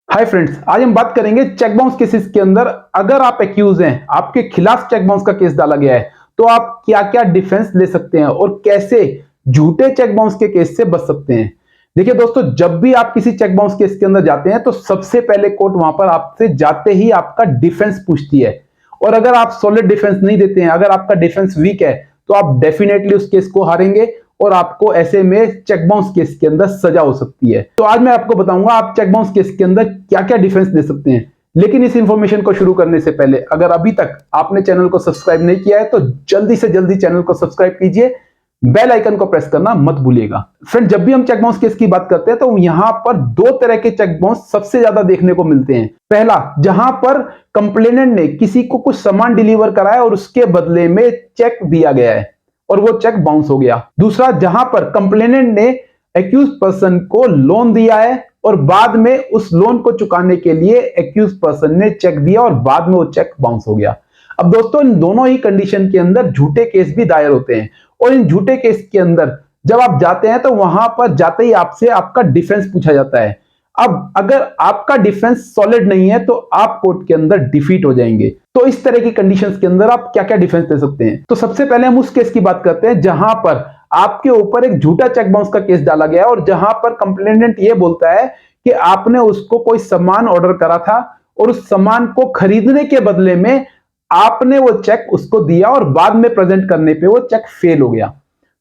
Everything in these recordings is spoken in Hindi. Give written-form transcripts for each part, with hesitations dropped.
हाय फ्रेंड्स, आज हम बात करेंगे चेक बाउंस केसेस के अंदर। अगर आप एक्यूज हैं, आपके खिलाफ चेक बाउंस का केस डाला गया है, तो आप क्या क्या डिफेंस ले सकते हैं और कैसे झूठे चेक बाउंस के केस से बच सकते हैं। देखिए दोस्तों, जब भी आप किसी चेक बाउंस केस के अंदर जाते हैं तो सबसे पहले कोर्ट वहां पर आपसे जाते ही आपका डिफेंस पूछती है। और अगर आप सॉलिड डिफेंस नहीं देते हैं, अगर आपका डिफेंस वीक है, तो आप डेफिनेटली उस केस को हारेंगे और आपको ऐसे में चेक बाउंस केस के अंदर सजा हो सकती है। तो आज मैं आपको बताऊंगा आप चेक बाउंस केस के अंदर क्या क्या डिफेंस दे सकते हैं। लेकिन इस इंफॉर्मेशन को शुरू करने से पहले अगर अभी तक आपने चैनल को सब्सक्राइब नहीं किया है तो जल्दी से जल्दी चैनल को सब्सक्राइब कीजिए, बेल आइकन को प्रेस करना मत भूलिएगा। फ्रेंड, जब भी हम चेक बाउंस केस की बात करते हैं तो यहां पर दो तरह के चेक बाउंस सबसे ज्यादा देखने को मिलते हैं। पहला, जहां पर कंप्लेनेंट ने किसी को कुछ सामान डिलीवर कराया और उसके बदले में चेक दिया गया है और वो चेक बाउंस हो गया। दूसरा, जहां पर कंप्लेनेंट ने एक्यूज पर्सन को लोन दिया है और बाद में उस लोन को चुकाने के लिए एक्यूज पर्सन ने चेक दिया और बाद में वो चेक बाउंस हो गया। अब दोस्तों, इन दोनों ही कंडीशन के अंदर झूठे केस भी दायर होते हैं और इन झूठे केस के अंदर जब आप जाते हैं तो वहां पर जाते ही आपसे आपका डिफेंस पूछा जाता है। अब अगर आपका डिफेंस सॉलिड नहीं है तो आप कोर्ट के अंदर डिफीट हो जाएंगे। तो इस तरह की कंडीशंस के अंदर आप क्या क्या डिफेंस दे सकते हैं। तो सबसे पहले हम उस केस की बात करते हैं जहां पर आपके ऊपर एक झूठा चेक बाउंस का केस डाला गया है और जहां पर कंप्लेनेंट ये बोलता है कि आपने उसको कोई सामान ऑर्डर करा था और उस सामान को खरीदने के बदले में आपने वो चेक उसको दिया और बाद में प्रेजेंट करने पे वो चेक फेल हो गया।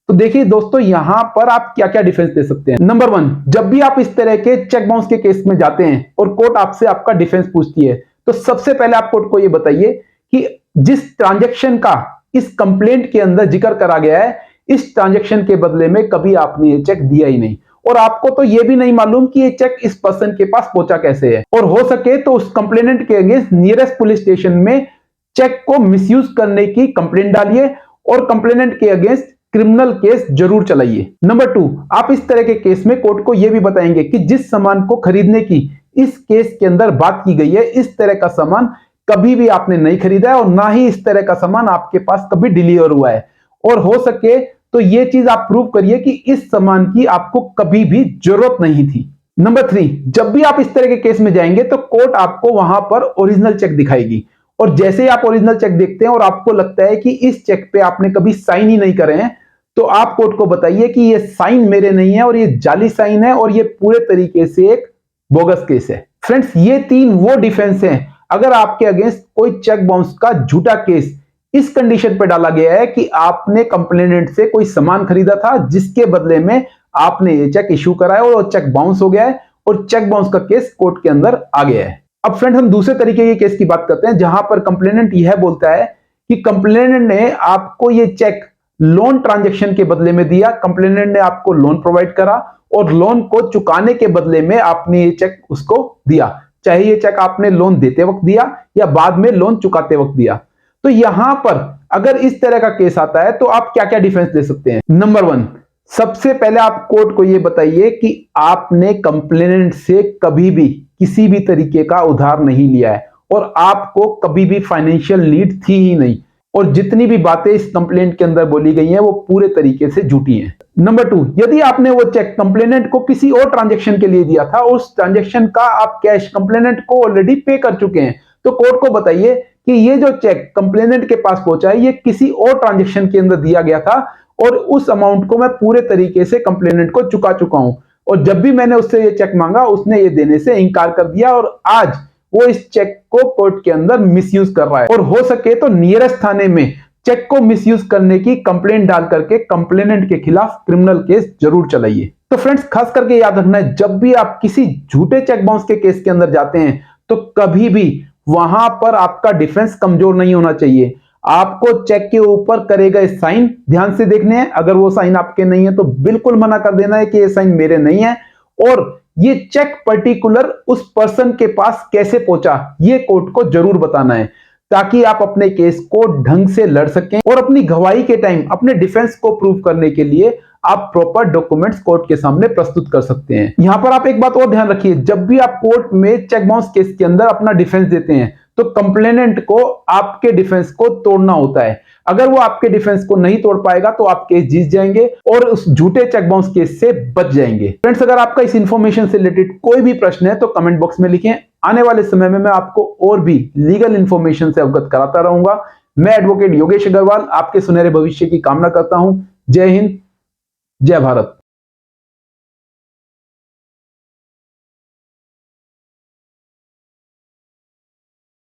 तो देखिए दोस्तों, यहां पर आप क्या क्या डिफेंस दे सकते हैं। नंबर वन, जब भी आप इस तरह के चेक बाउंस के केस में जाते हैं और कोर्ट आपसे आपका डिफेंस पूछती है, तो सबसे पहले आप कोर्ट को यह बताइए कि जिस ट्रांजैक्शन का इस कंप्लेंट के अंदर जिक्र करा गया है, इस ट्रांजैक्शन के बदले में कभी आपने ये चेक दिया ही नहीं और आपको तो यह भी नहीं मालूम कि ये चेक इस पर्सन के पास पहुंचा कैसे है। और हो सके तो उस कंप्लेनेंट के अगेंस्ट नियरेस्ट पुलिस स्टेशन में चेक को मिसयूज करने की कंप्लेंट डालिए और कंप्लेनेंट के अगेंस्ट क्रिमिनल केस जरूर चलाइए। नंबर टू, आप इस तरह के केस में कोर्ट को यह भी बताएंगे कि जिस सामान को खरीदने की इस केस के अंदर बात की गई है, इस तरह का सामान कभी भी आपने नहीं खरीदा है और ना ही इस तरह का सामान आपके पास कभी डिलीवर हुआ है। और हो सके तो यह चीज आप प्रूव करिए कि इस सामान की आपको कभी भी जरूरत नहीं थी। नंबर थ्री, जब भी आप इस तरह के केस में जाएंगे तो कोर्ट आपको वहां पर ओरिजिनल चेक दिखाएगी और जैसे ही आप ओरिजिनल चेक देखते हैं और आपको लगता है कि इस चेक पे आपने कभी साइन ही नहीं करे हैं, तो आप कोर्ट को बताइए कि ये साइन मेरे नहीं है और ये जाली साइन है और ये पूरे तरीके से एक बोगस केस है। फ्रेंड्स, ये तीन वो डिफेंस हैं अगर आपके अगेंस्ट कोई चेक बाउंस का झूठा केस इस कंडीशन पे डाला गया है कि आपने कंप्लेनेंट से कोई सामान खरीदा था जिसके बदले में आपने ये चेक इश्यू कराया और वो चेक बाउंस हो गया है और चेक बाउंस का केस कोर्ट के अंदर आ गया है। अब फ्रेंड्स, हम दूसरे तरीके के केस की बात करते हैं जहां पर कंप्लेनेंट यह बोलता है कि कंप्लेनेंट ने आपको ये चेक लोन ट्रांजैक्शन के बदले में दिया, कंप्लेनेंट ने आपको लोन प्रोवाइड करा और लोन को चुकाने के बदले में आपने ये चेक उसको दिया, चाहे ये चेक आपने लोन देते वक्त दिया या बाद में लोन चुकाते वक्त दिया। तो यहां पर अगर इस तरह का केस आता है तो आप क्या क्या डिफेंस दे सकते हैं। नंबर वन, सबसे पहले आप कोर्ट को यह बताइए कि आपने कंप्लेनेंट से कभी भी किसी भी तरीके का उधार नहीं लिया है और आपको कभी भी फाइनेंशियल नीड थी ही नहीं और जितनी भी बातें इस कंप्लेंट के अंदर बोली गई हैं वो पूरे तरीके से झूठी हैं। नंबर टू, यदि आपने वो चेक कंप्लेनेंट को किसी और ट्रांजैक्शन के लिए दिया था, उस ट्रांजैक्शन का आप कैश कंप्लेनेंट को ऑलरेडी पे कर चुके हैं, तो कोर्ट को बताइए कि ये जो चेक कंप्लेनेंट के पास पहुंचा है ये किसी और ट्रांजैक्शन के अंदर दिया गया था और उस अमाउंट को मैं पूरे तरीके से कंप्लेनेंट को चुका चुका हूं और जब भी मैंने उससे ये चेक मांगा उसने ये देने से इंकार कर दिया और आज वो इस चेक को कोर्ट के अंदर मिसयूज कर रहा है। और हो सके तो नियरेस्ट थाने में चेक को मिसयूज करने की कंप्लेंट डाल करके कंप्लेनेंट के खिलाफ क्रिमिनल केस जरूर चलाइए। तो फ्रेंड्स, खास करके याद रखना है, जब भी आप किसी झूठे चेक बाउंस के केस के अंदर जाते हैं तो कभी भी वहां पर आपका डिफेंस कमजोर नहीं होना चाहिए। आपको चेक के ऊपर करे गए साइन ध्यान से देखने हैं, अगर वो साइन आपके नहीं है तो बिल्कुल मना कर देना है कि ये साइन मेरे नहीं है और ये चेक पर्टिकुलर उस पर्सन के पास कैसे पहुंचा ये कोर्ट को जरूर बताना है ताकि आप अपने केस को ढंग से लड़ सकें और अपनी गवाही के टाइम अपने डिफेंस को प्रूव करने के लिए आप प्रॉपर डॉक्यूमेंट्स कोर्ट के सामने प्रस्तुत कर सकते हैं। यहां पर आप एक बात और ध्यान रखिए, जब भी आप कोर्ट में चेक बाउंस केस के अंदर अपना डिफेंस देते हैं तो कंप्लेनेंट को आपके डिफेंस को तोड़ना होता है। अगर वो आपके डिफेंस को नहीं तोड़ पाएगा तो आप केस जीत जाएंगे और उस झूठे चेक बाउंस केस से बच जाएंगे। फ्रेंड्स, अगर आपका इस इंफॉर्मेशन से रिलेटेड कोई भी प्रश्न है तो कमेंट बॉक्स में लिखें। आने वाले समय में मैं आपको और भी लीगल इंफॉर्मेशन से अवगत कराता रहूंगा। मैं एडवोकेट योगेश अग्रवाल आपके सुनहरे भविष्य की कामना करता हूं। जय हिंद, जय भारत।